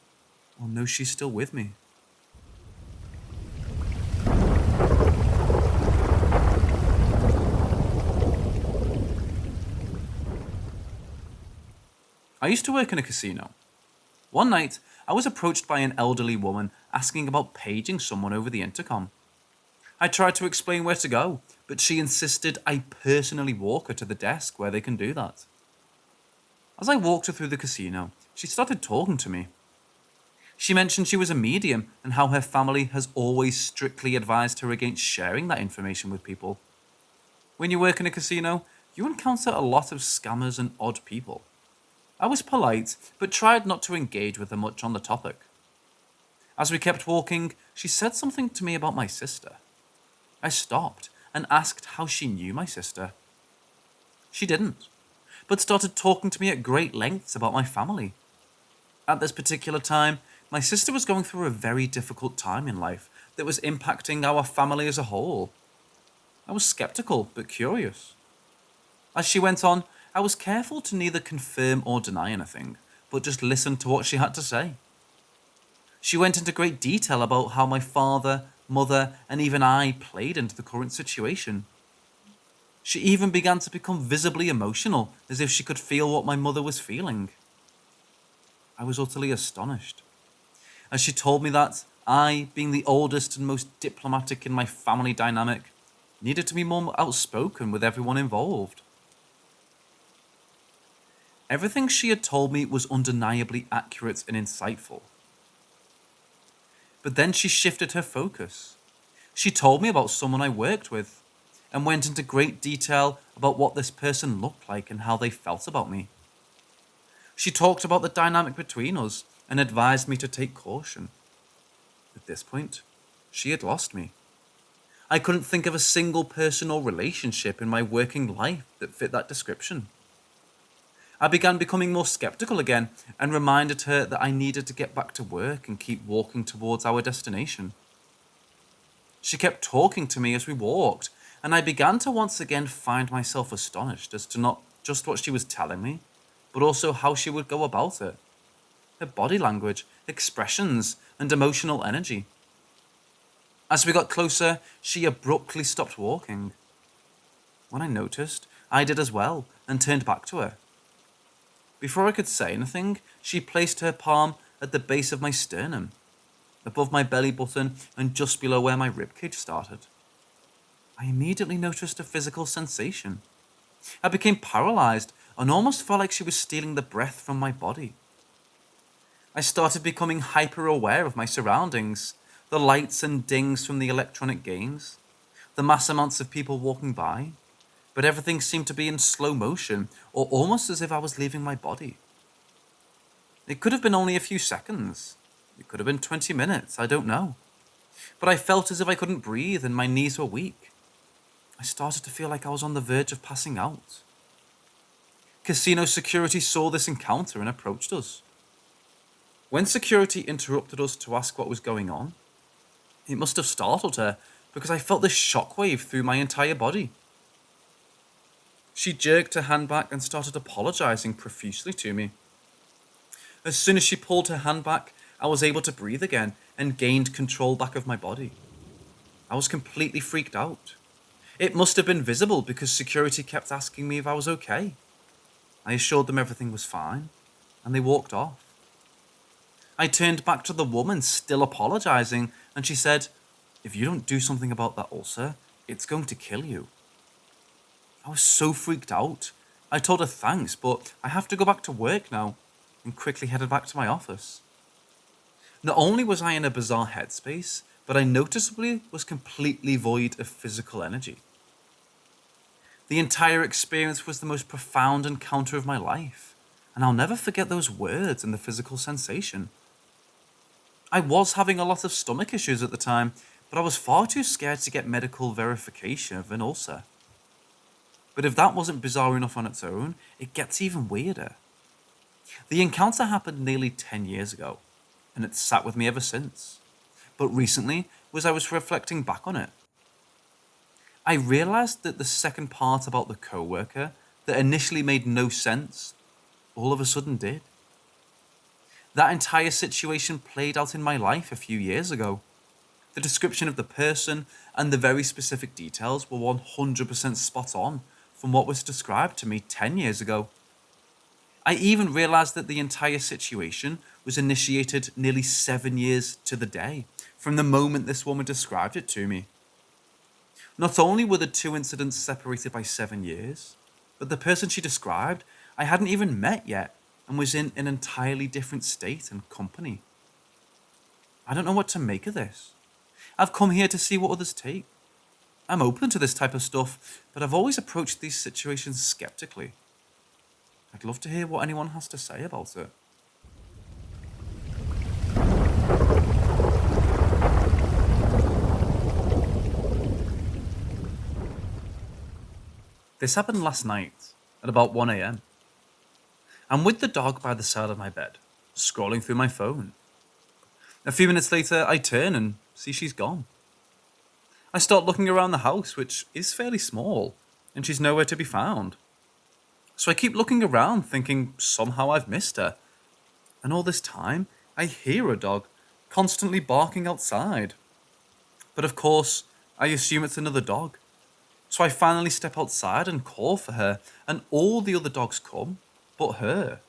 or know she's still with me. I used to work in a casino. One night, I was approached by an elderly woman asking about paging someone over the intercom. I tried to explain where to go, but she insisted I personally walk her to the desk where they can do that. As I walked her through the casino, she started talking to me. She mentioned she was a medium and how her family has always strictly advised her against sharing that information with people. When you work in a casino, you encounter a lot of scammers and odd people. I was polite, but tried not to engage with her much on the topic. As we kept walking, she said something to me about my sister. I stopped and asked how she knew my sister. She didn't, but started talking to me at great lengths about my family. At this particular time, my sister was going through a very difficult time in life that was impacting our family as a whole. I was skeptical, but curious. As she went on, I was careful to neither confirm or deny anything, but just listen to what she had to say. She went into great detail about how my father, mother, and even I played into the current situation. She even began to become visibly emotional, as if she could feel what my mother was feeling. I was utterly astonished. As she told me that I, being the oldest and most diplomatic in my family dynamic, needed to be more outspoken with everyone involved. Everything she had told me was undeniably accurate and insightful. But then she shifted her focus. She told me about someone I worked with, and went into great detail about what this person looked like and how they felt about me. She talked about the dynamic between us and advised me to take caution. At this point, she had lost me. I couldn't think of a single person or relationship in my working life that fit that description. I began becoming more skeptical again and reminded her that I needed to get back to work and keep walking towards our destination. She kept talking to me as we walked, and I began to once again find myself astonished as to not just what she was telling me, but also how she would go about it. Her body language, expressions, and emotional energy. As we got closer, she abruptly stopped walking. When I noticed, I did as well and turned back to her. Before I could say anything, she placed her palm at the base of my sternum, above my belly button and just below where my ribcage started. I immediately noticed a physical sensation. I became paralyzed and almost felt like she was stealing the breath from my body. I started becoming hyper-aware of my surroundings, the lights and dings from the electronic games, the mass amounts of people walking by, but everything seemed to be in slow motion, or almost as if I was leaving my body. It could have been only a few seconds. It could have been 20 minutes, I don't know. But I felt as if I couldn't breathe and my knees were weak. I started to feel like I was on the verge of passing out. Casino security saw this encounter and approached us. When security interrupted us to ask what was going on, it must have startled her because I felt this shockwave through my entire body. She jerked her hand back and started apologizing profusely to me. As soon as she pulled her hand back, I was able to breathe again and gained control back of my body. I was completely freaked out. It must have been visible because security kept asking me if I was okay. I assured them everything was fine, and they walked off. I turned back to the woman, still apologizing, and she said, "If you don't do something about that ulcer, it's going to kill you." I was so freaked out. I told her thanks, but I have to go back to work now, and quickly headed back to my office. Not only was I in a bizarre headspace, but I noticeably was completely void of physical energy. The entire experience was the most profound encounter of my life, and I'll never forget those words and the physical sensation. I was having a lot of stomach issues at the time, but I was far too scared to get medical verification of an ulcer. But if that wasn't bizarre enough on its own, it gets even weirder. The encounter happened nearly 10 years ago, and it's sat with me ever since. But recently, was I was reflecting back on it. I realised that the second part about the co-worker that initially made no sense, all of a sudden did. That entire situation played out in my life a few years ago. The description of the person and the very specific details were 100% spot on from what was described to me 10 years ago. I even realised that the entire situation was initiated nearly 7 years to the day from the moment this woman described it to me. Not only were the two incidents separated by 7 years, but the person she described I hadn't even met yet and was in an entirely different state and company. I don't know what to make of this. I've come here to see what others take. I'm open to this type of stuff, but I've always approached these situations skeptically. I'd love to hear what anyone has to say about it. This happened last night at about 1 a.m. I'm with the dog by the side of my bed, scrolling through my phone. A few minutes later, I turn and see she's gone. I start looking around the house, which is fairly small, and she's nowhere to be found. So I keep looking around, thinking somehow I've missed her. And all this time, I hear a dog constantly barking outside. But of course, I assume it's another dog. So I finally step outside and call for her, and all the other dogs come, but her.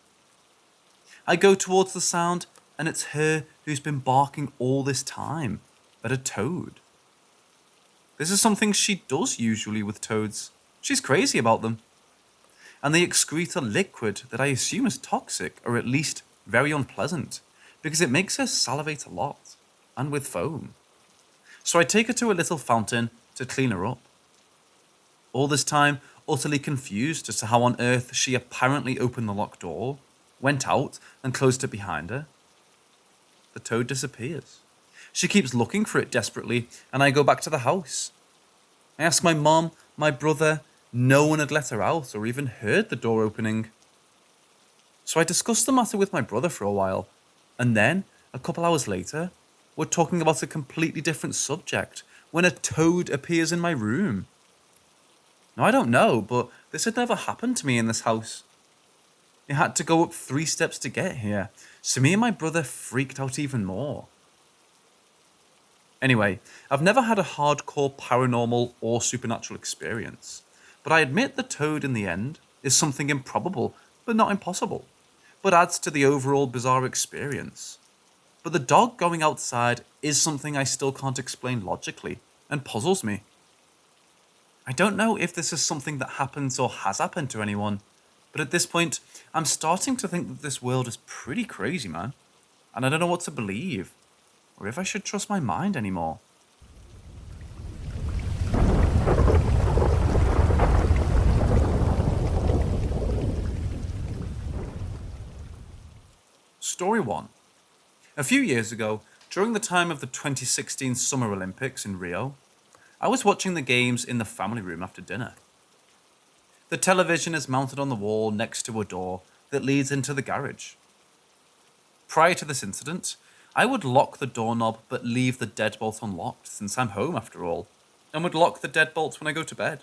I go towards the sound, and it's her who's been barking all this time at a toad. This is something she does usually with toads. She's crazy about them. And they excrete a liquid that I assume is toxic, or at least very unpleasant, because it makes her salivate a lot, and with foam. So I take her to a little fountain to clean her up. All this time, utterly confused as to how on earth she apparently opened the locked door, went out and closed it behind her. The toad disappears. She keeps looking for it desperately, and I go back to the house. I ask my mom, my brother. No one had let her out or even heard the door opening. So I discussed the matter with my brother for a while, and then, a couple hours later, we're talking about a completely different subject when a toad appears in my room. Now, I don't know, but this had never happened to me in this house. It had to go up 3 steps to get here, so me and my brother freaked out even more. Anyway, I've never had a hardcore paranormal or supernatural experience, but I admit the toad in the end is something improbable, but not impossible, but adds to the overall bizarre experience. But the dog going outside is something I still can't explain logically, and puzzles me. I don't know if this is something that happens or has happened to anyone, but at this point, I'm starting to think that this world is pretty crazy, man. And I don't know what to believe, or if I should trust my mind anymore. Story 1. A few years ago, during the time of the 2016 Summer Olympics in Rio, I was watching the games in the family room after dinner. The television is mounted on the wall next to a door that leads into the garage. Prior to this incident, I would lock the doorknob but leave the deadbolt unlocked since I'm home after all, and would lock the deadbolt when I go to bed.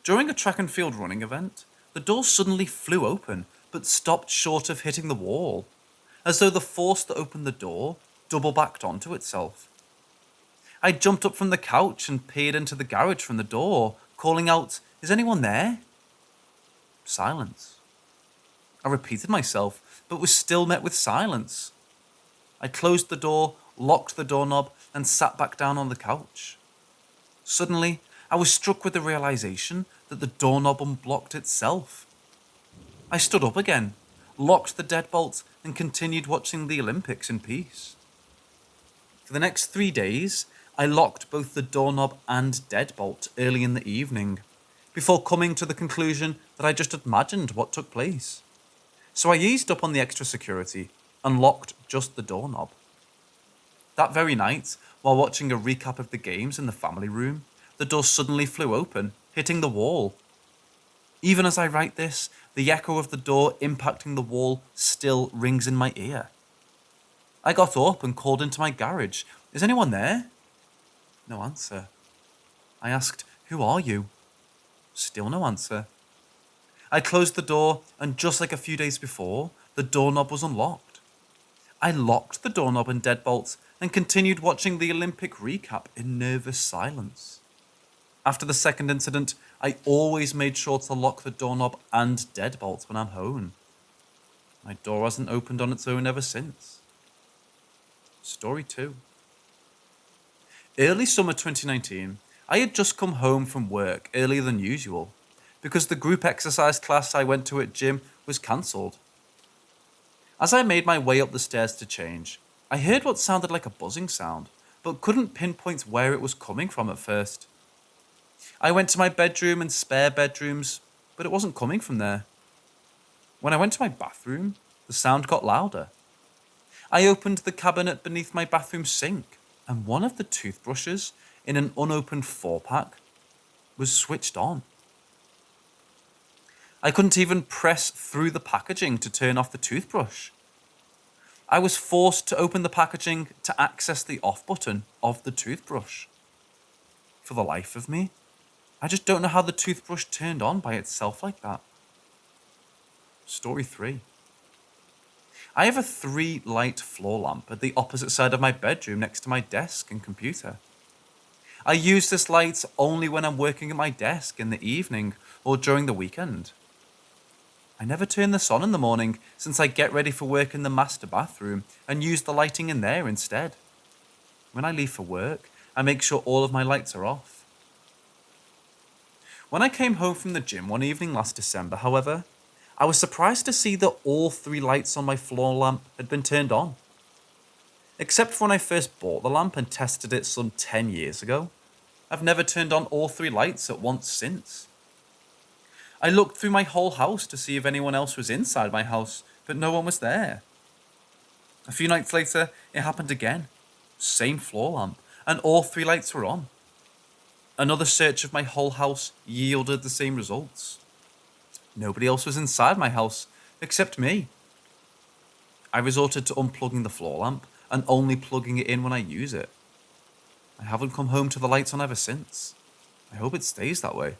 During a track and field running event, the door suddenly flew open but stopped short of hitting the wall, as though the force that opened the door double-backed onto itself. I jumped up from the couch and peered into the garage from the door, calling out, "Is anyone there?" Silence. I repeated myself, but was still met with silence. I closed the door, locked the doorknob, and sat back down on the couch. Suddenly, I was struck with the realization that the doorknob unblocked itself. I stood up again, locked the deadbolt, and continued watching the Olympics in peace. For the next 3 days, I locked both the doorknob and deadbolt early in the evening, before coming to the conclusion that I just imagined what took place. So I eased up on the extra security and locked just the doorknob. That very night, while watching a recap of the games in the family room, the door suddenly flew open, hitting the wall. Even as I write this, the echo of the door impacting the wall still rings in my ear. I got up and called into my garage, Is anyone there? No answer. I asked, who are you? Still no answer. I closed the door, and just like a few days before, the doorknob was unlocked. I locked the doorknob and deadbolts and continued watching the Olympic recap in nervous silence. After the second incident, I always made sure to lock the doorknob and deadbolts when I'm home. My door hasn't opened on its own ever since. Story 2. Early summer 2019, I had just come home from work earlier than usual because the group exercise class I went to at gym was cancelled. As I made my way up the stairs to change, I heard what sounded like a buzzing sound, but couldn't pinpoint where it was coming from at first. I went to my bedroom and spare bedrooms, but it wasn't coming from there. When I went to my bathroom, the sound got louder. I opened the cabinet beneath my bathroom sink, and one of the toothbrushes in an unopened 4-pack was switched on. I couldn't even press through the packaging to turn off the toothbrush. I was forced to open the packaging to access the off button of the toothbrush. For the life of me, I just don't know how the toothbrush turned on by itself like that. Story 3. I have a 3-light floor lamp at the opposite side of my bedroom next to my desk and computer. I use this light only when I'm working at my desk in the evening or during the weekend. I never turn this on in the morning since I get ready for work in the master bathroom and use the lighting in there instead. When I leave for work, I make sure all of my lights are off. When I came home from the gym one evening last December, however, I was surprised to see that all 3 lights on my floor lamp had been turned on. Except for when I first bought the lamp and tested it some 10 years ago, I've never turned on all 3 lights at once since. I looked through my whole house to see if anyone else was inside my house, but no one was there. A few nights later, it happened again. Same floor lamp, and all 3 lights were on. Another search of my whole house yielded the same results. Nobody else was inside my house, except me. I resorted to unplugging the floor lamp and only plugging it in when I use it. I haven't come home to the lights on ever since. I hope it stays that way.